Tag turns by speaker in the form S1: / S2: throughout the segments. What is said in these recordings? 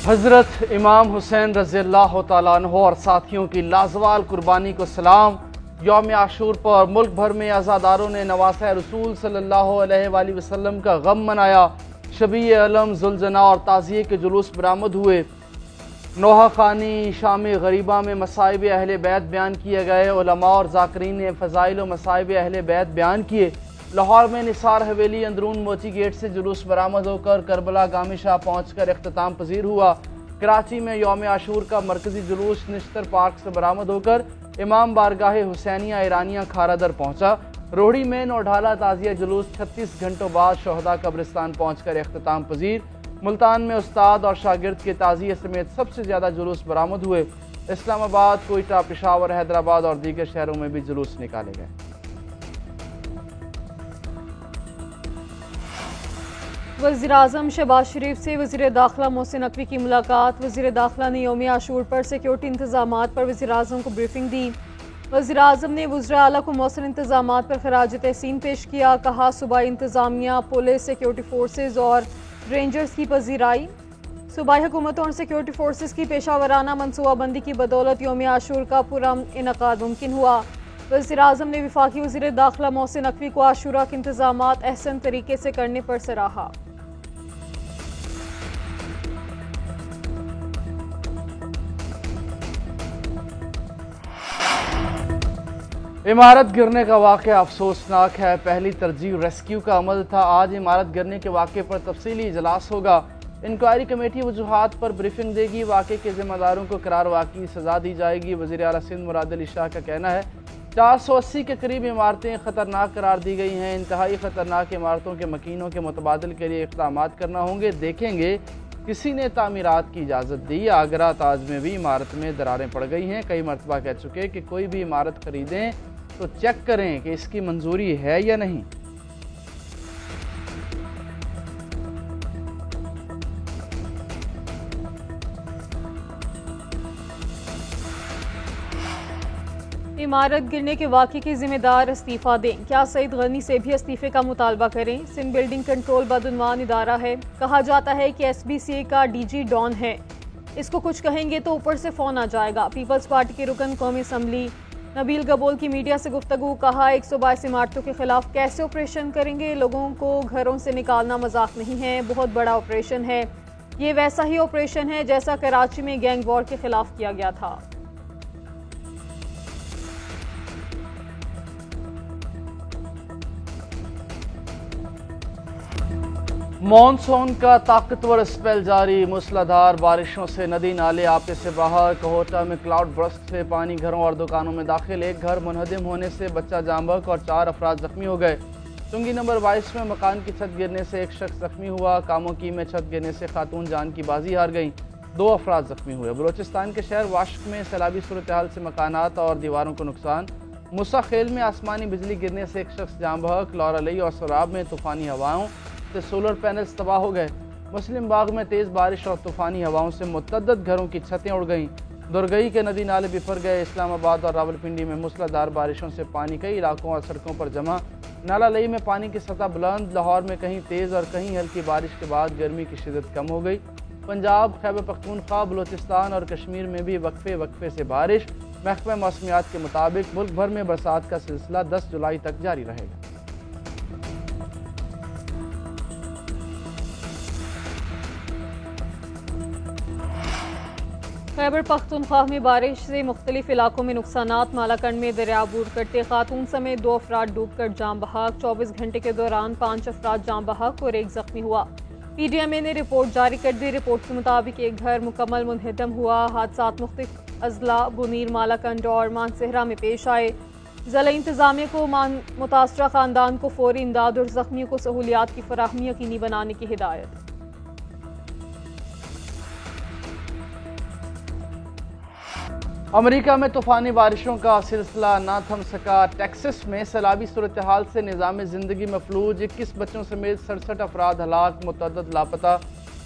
S1: हज़रत इमाम हुसैन रज़ियल्लाहु तआला अन्हु और साथियों की लाजवाल कुर्बानी को सलाम। यौम आशूर पर मुल्क भर में अज़ादारों ने नवासे रसूल सल्लल्लाहु अलैहि वसल्लम का गम मनाया। शबी अलम, जुलजना और ताज़िये के जुलूस बरामद हुए। नोहा खानी शाम गरीबा में मसाइब अहले बैत बयान किए गए। उलमा और ज़ाकिरीन ने फ़ज़ाइल व मसाइब अहले बैत बयान किए। लाहौर में निसार हवेली अंदरून मोची गेट से जुलूस बरामद होकर करबला गामी शाह पहुँच कर अख्ताम पजीर हुआ। कराची में यौम आशूर का मरकजी जुलूस निश्तर पार्क से बरामद होकर इमाम बारगाह हुसैनिया ईरानिया खारादर पहुँचा। रोहड़ी में नौढाला ताज़िया जुलूस 36 घंटों बाद शोहदा कब्रिस्तान पहुँच कर अख्ताम पजीर। मुल्तान में उस्ताद और शागिर्द के ताज़िये समेत सबसे ज़्यादा जुलूस बरामद हुए। इस्लामाबाद, कोयटा, पेशावर, हैदराबाद और दीगर शहरों में भी जुलूस निकाले गए।
S2: वज़ीर-ए-आज़म शहबाज शरीफ से वज़ीर दाखिला मोहसिन नकवी की मुलाकात। वज़ीर दाखिला ने यौम आशूर पर सिक्योरिटी इंतजामात पर वज़ीर-ए-आज़म को ब्रीफिंग दी। वज़ीर-ए-आज़म ने वज़ीर आला को मौसर इंतजामात पर खराज तहसीन पेश किया। कहा, सूबाई इंतजामिया, पुलिस, सिक्योरिटी फोर्सेज और रेंजर्स की पजीराई सूबाई हुकूमतों और सिक्योरिटी फोर्सेज की पेशावराना मनसूबाबंदी की बदौलत यौम आशूर का पुरअमन इनकाद मुमकिन हुआ। वज़ीर-ए-आज़म ने वफाकी वज़ीर दाखिला मोहसिन नकवी को आशूरा के इंतजामात अहसन तरीके से करने पर सराहा।
S1: इमारत गिरने का वाक़या अफसोसनाक है। पहली तरजीह रेस्क्यू का अमल था। आज इमारत गिरने के वाक़े पर तफसीली इजलास होगा। इंक्वायरी कमेटी वजूहात पर ब्रीफिंग देगी। वाक़े के जिम्मेदारों को करार वाक़ई सजा दी जाएगी। वज़ीर आला सिंध मुराद अली शाह का कहना है 480 के करीब इमारतें ख़तरनाक करार दी गई हैं। इंतहाई ख़तरनाक इमारतों के मकीनों के मुतबादल के लिए इक़दाम करना होंगे। देखेंगे किसी ने तामीरात की इजाज़त दी। आगरा ताज में भी इमारत में दरारें पड़ गई हैं। कई मरतबा कह चुके कि कोई भी इमारत खरीदें तो चेक करें कि इसकी मंजूरी है या नहीं।
S2: इमारत गिरने के वाक़े के जिम्मेदार इस्तीफ़ा दें। क्या सईद गनी से भी इस्तीफ़े का मुतालबा करें? सिंध बिल्डिंग कंट्रोल बदउनवान इदारा है। कहा जाता है कि SBCA का DG डॉन है। इसको कुछ कहेंगे तो ऊपर से फ़ोन आ जाएगा। पीपल्स पार्टी के रुकन कौमी असम्बली नबील गबोल की मीडिया से गुफ्तगू। कहा, 122 इमारतों के खिलाफ कैसे ऑपरेशन करेंगे? लोगों को घरों से निकालना मजाक नहीं है, बहुत बड़ा ऑपरेशन है। ये वैसा ही ऑपरेशन है जैसा कराची में गैंग वॉर के खिलाफ किया गया था।
S1: मॉनसून का ताकतवर स्पेल जारी। मूसलाधार बारिशों से नदी नाले आपे से बाहर। कहोटा में क्लाउड बर्स्ट से पानी घरों और दुकानों में दाखिल। एक घर मुनहदिम होने से बच्चा जाम बहक और 4 अफराद जख्मी हो गए। चुंगी नंबर 22 में मकान की छत गिरने से एक शख्स जख्मी हुआ। कामोकी में छत गिरने से खातून जान की बाजी हार गई। 2 अफराद जख्मी हुए। बलोचिस्तान के शहर वाशक में सैलाबी सूरत हाल से मकानात और दीवारों को नुकसान। मुसा खेल में आसमानी बिजली गिरने से एक शख्स जाम बहक। लौरालई और सराब में तूफ़ानी हवाओं से सोलर पैनल्स तबाह हो गए। मुस्लिम बाग में तेज़ बारिश और तूफ़ानी हवाओं से मुतअद्दिद घरों की छतें उड़ गईं। दुर्गई के नदी नाले बिफर गए। इस्लामाबाद और रावलपिंडी में मूसलाधार बारिशों से पानी कई इलाकों और सड़कों पर जमा। नाला लई में पानी की सतह बुलंद। लाहौर में कहीं तेज़ और कहीं हल्की बारिश के बाद गर्मी की शिद्दत कम हो गई। पंजाब, खैबर पख्तूनख्वा, बलोचिस्तान और कश्मीर में भी वक्फे वक्फे से बारिश। महकमा मौसमियात के मुताबिक मुल्क भर में बरसात का सिलसिला 10 जुलाई तक जारी रहेगा।
S2: खैबर पख्तूनख्वा में बारिश से मुख्तलिफ इलाकों में नुकसानात। मालाकंड में दरिया बूर करते खातून समेत 2 अफराद डूबकर जाम बहक। 24 घंटे के दौरान 5 अफराद जाम बहक और 1 जख्मी हुआ। PDMA ने रिपोर्ट जारी कर दी। रिपोर्ट के मुताबिक एक घर मुकम्मल मुनहदम हुआ। हादसात मुख्तलिफ अजला बुनीर, मालाकंड और मानसेहरा में पेश आए। ज़िला इंतजामिया को मुतासरा खानदान को फौरी इमदाद और जख्मियों को सहूलियात की फराहमी यकीनी बनाने की हिदायत।
S1: अमेरिका में तूफ़ानी बारिशों का सिलसिला ना थम सका। टेक्सास में सैलाबी सूरत हाल से निज़ाम ज़िंदगी मफलूज। 21 बच्चों समेत 67 अफराद हलाक, मुतअद्दिद लापता।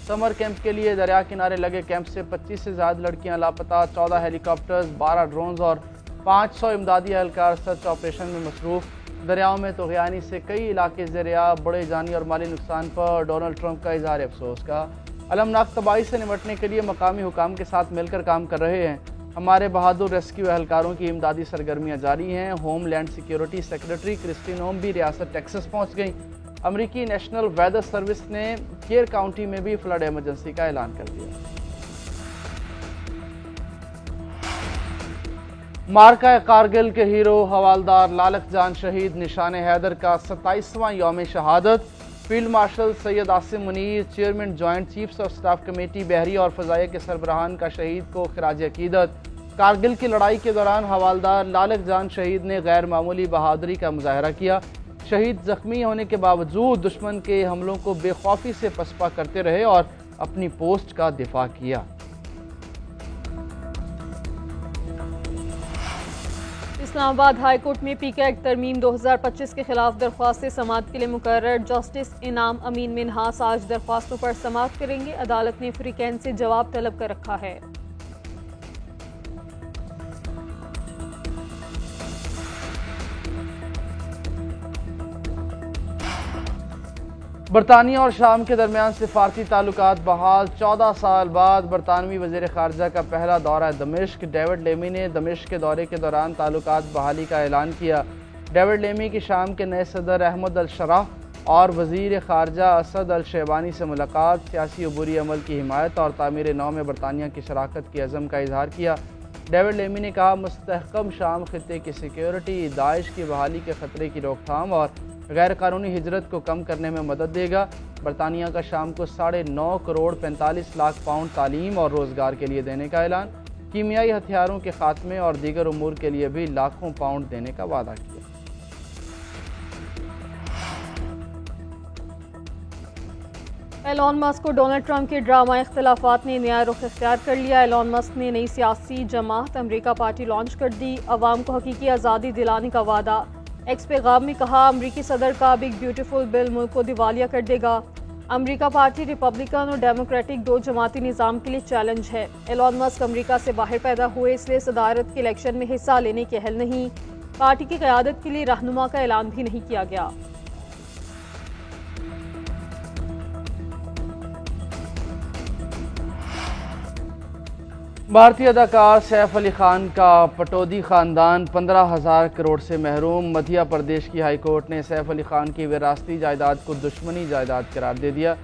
S1: समर कैंप के लिए दरिया किनारे लगे कैंप से 25 से ज़्यादा लड़कियां लापता। 14 हेलीकॉप्टर्स, 12 ड्रोन्स और 500 इमदादी एहलकार सर्च ऑपरेशन में मसरूफ़। दरियाओं में तुग़यानी से कई इलाके ज़रिया बड़े जानी और माली नुकसान पर डोनाल्ड ट्रंप का इज़हार अफसोस का। अलमनाक तबाही से निपटने के लिए मकामी हुकाम के साथ मिलकर काम कर रहे हैं। हमारे बहादुर रेस्क्यू एहलकारों की इमदादी सरगर्मियां जारी हैं। होमलैंड सिक्योरिटी सेक्रेटरी क्रिस्टी नोम भी रियासत टेक्सास पहुंच गई। अमरीकी नेशनल वेदर सर्विस ने केयर काउंटी में भी फ्लड इमरजेंसी का ऐलान कर दिया। मार्का कारगिल के हीरो हवालदार लालक जान शहीद निशान हैदर का 27वां यौम शहादत। Field marshal Syed Asim Munir, chairman joint chiefs of staff committee बहरी और फ़ज़ाइया के सरबराहान का शहीद को खिराज अकीदत। कारगिल की लड़ाई के दौरान हवालदार लालक जान शहीद ने गैर मामूली बहादुरी का मुजाहरा किया। शहीद जख्मी होने के बावजूद दुश्मन के हमलों को बेखौफी से पसपा करते रहे और अपनी पोस्ट का दिफा किया।
S2: इस्लामाबाद हाई कोर्ट में पीके एक्ट तरमीम 2025 के खिलाफ दरख्वास्त समाअत के लिए मुकर्रर जस्टिस इनाम अमीन मिन्हास आज दरख्वास्तों पर समाअत करेंगे। अदालत ने फ्रीकैन से जवाब तलब कर रखा है।
S1: बरतानिया और शाम के दरमियान सिफारती ताल्लुकात बहाल। 14 साल बाद बरतानवी वज़ीर ख़ारजा का पहला दौरा दमिश्क। डेविड लेमी ने दमिश्क के दौरे के दौरान ताल्लुकात बहाली का ऐलान किया। डेविड लेमी की शाम के नए सदर अहमद अल शराह और वज़ीर ख़ारजा असद अल शेबानी से मुलाकात। सियासी अबूरी अमल की हिमायत और तामीर नौ में बरतानिया की शराकत की अज़म का इजहार किया। डेविड लेमी ने कहा, मुस्तहकम शाम खित्ते की सिक्योरिटी, दाइश की बहाली के ख़तरे की रोकथाम और गैर कानूनी हिजरत को कम करने में मदद देगा। बरतानिया का शाम को 9.5 करोड़ 45 लाख पाउंड तालीम और रोज़गार के लिए देने का ऐलान। कीमियाई हथियारों के खात्मे और दीगर उमूर के लिए भी लाखों पाउंड देने का वादा किया।
S2: एलॉन मस्क और डोनाल्ड ट्रंप के ड्रामा इख्तिलाफात ने नया रुख इख्तियार कर लिया। एलॉन मस्क ने नई सियासी जमात अमरीका पार्टी लॉन्च कर दी। अवाम को हकीकी आज़ादी दिलाने का वादा। एक्स पैगाम में कहा, अमरीकी सदर का बिग ब्यूटीफुल बिल मुल्क को दिवालिया कर देगा। अमरीका पार्टी रिपब्लिकन और डेमोक्रेटिक दो जमाती निज़ाम के लिए चैलेंज है। एलॉन मस्क अमरीका से बाहर पैदा हुए, इसलिए सदारत के इलेक्शन में हिस्सा लेने के अहल नहीं। पार्टी की क़यादत के लिए रहनुमा का ऐलान भी नहीं किया गया।
S1: भारतीय अदाकार सैफ अली खान का पटौदी ख़ानदान 15,000 करोड़ से महरूम। मध्य प्रदेश की हाई कोर्ट ने सैफ अली खान की विरासती जायदाद को दुश्मनी जायदाद करार दे दिया।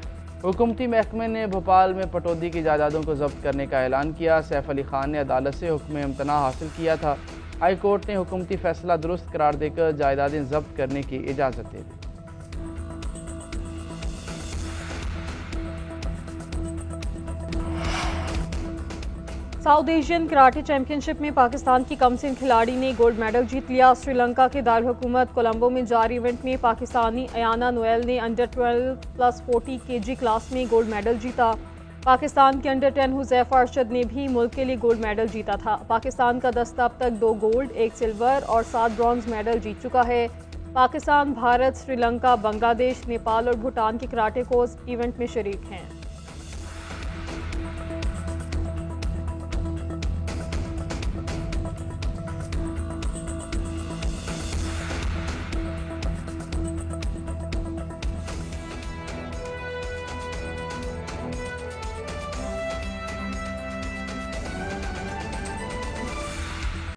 S1: हुकूमती महकमे ने भोपाल में पटौदी की जायदादों को जब्त करने का ऐलान किया। सैफ अली खान ने अदालत से हुक्म इम्तना हासिल किया था। हाई कोर्ट ने हुकूमती फैसला दुरुस्त करार देकर जायदादें जब्त करने की इजाज़त दे दी।
S2: साउथ एशियन कराटे चैंपियनशिप में पाकिस्तान की कमसिन खिलाड़ी ने गोल्ड मेडल जीत लिया। श्रीलंका के दारहुकूमत कोलंबो में जारी इवेंट में पाकिस्तानी अयाना नोएल ने अंडर 12+40 kg क्लास में गोल्ड मेडल जीता। पाकिस्तान के अंडर 10 हुज़ैफा अरशद ने भी मुल्क के लिए गोल्ड मेडल जीता था। पाकिस्तान का दस्ता अब तक 2 गोल्ड, 1 सिल्वर और 7 ब्रॉन्ज मेडल जीत चुका है। पाकिस्तान, भारत, श्रीलंका, बांग्लादेश, नेपाल और भूटान के कराटे कोच इवेंट में शरीक हैं।